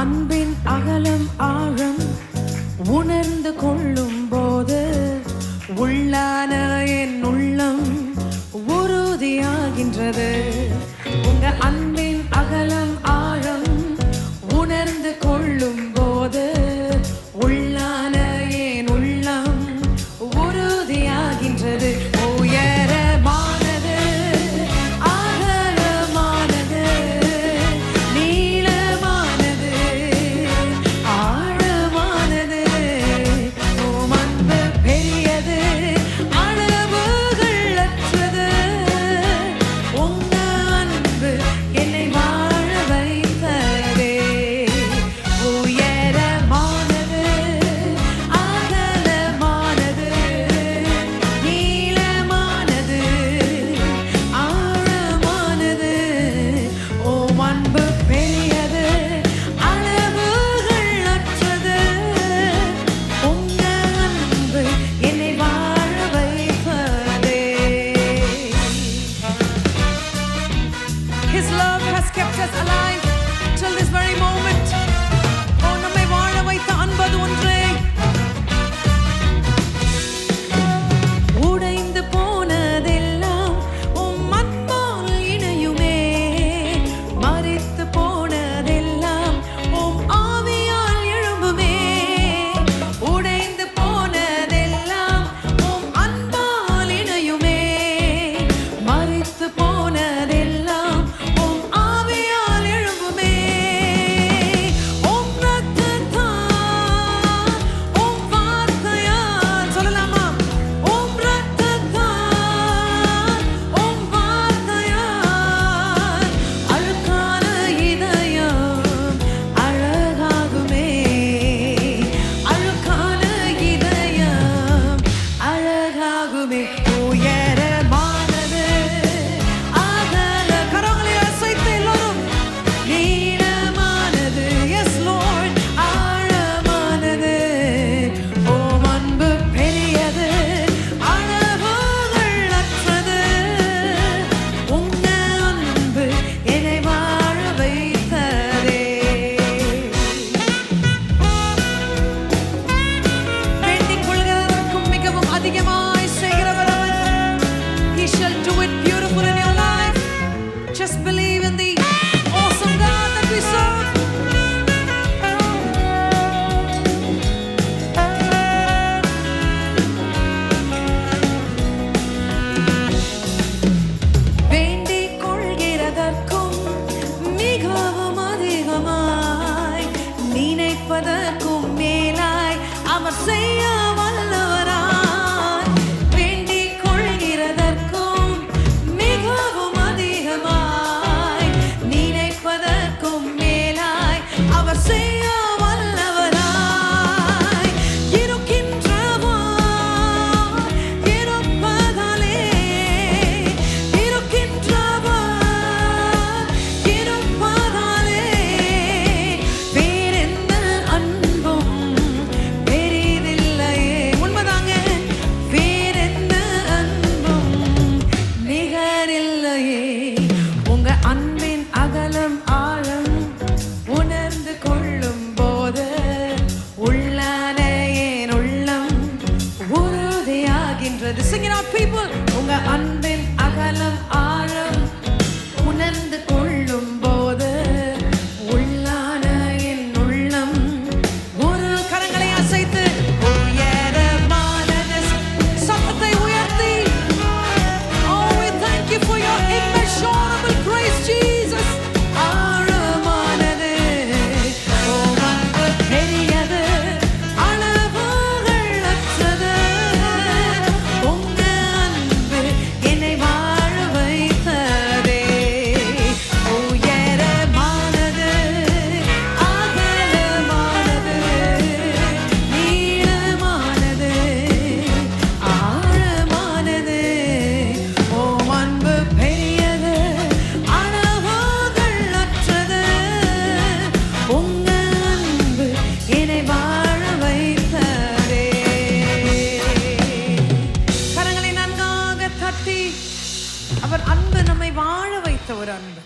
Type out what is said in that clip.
அன்பின் அகலம் ஆழம் உணர்ந்து கொள்ளும் போது உள்ளான என் உள்ளம் உறுதியாகின்றது. உங்க அன்பின் அகலம் ஆழம் உணர்ந்து கொள்ளும் போது உள்ளான என் உள்ளம் உறுதியாகின்றது. His love has kept us alive till this very moment. Oh, நம்மை வாழ வைத்த அன்பது ஒன்றே. உடைந்து போனதெல்லாம் உம் அன்பால் இணையுமே. மரித்து போனதெல்லாம் உம் ஆவியால் எழும்புமே. உடைந்து போனதெல்லாம் உம் அன்பால் இணையுமே. மரித்து போனதெல்லாம் மேலாய் அவர் செய்ய வல்லவராய். வேண்டிக் கொள்கிறதற்கும் மிகவும் அதிகமாய் நினைப்பதற்கும் மேலாய் அவர் செய்ய வல்லவராய். இருக்கின்றவர் இருப்பதாலே இருக்கின்றவர் இருப்பதாலே வேறெந்த அன்பும் பெரிதில்லையே. உண்மைதாங்க, வேறெந்த அன்பும் நிகரில்லையே. உங்க அன்பின் அகலம் ஆழம் உணர்ந்து கொள்ளும் போது உள்ளான என் உள்ளம் உறுதியாகின்றது. Sing it out, people. உங்க அன்பின் அகலம் ஆழம் உணர்ந்து கொள்ளும் போது உள்ளான என் உள்ளம் ஒரு கரங்களை அசைத்து உயரமானது சத்தத்தை உயர்த்தி. Oh, we thank you for your immeasurable grace, Jesus. ஆழமானது அன்பு பெரியது அளவுகள் அற்றது. உங்க அன்பு என்னை வாழ வைத்ததே. உயரமானது அகலமானது நீளமானது ஆழமானது. ஓ அன்பு பெரியது அளவுகள் அற்றது. உங்க அன்பு என்னை வாழ வைத்ததே. கரங்களை நன்றாக தட்டி அவர் அன்பு நம்மை வாழ வைத்த ஒரு அன்பு.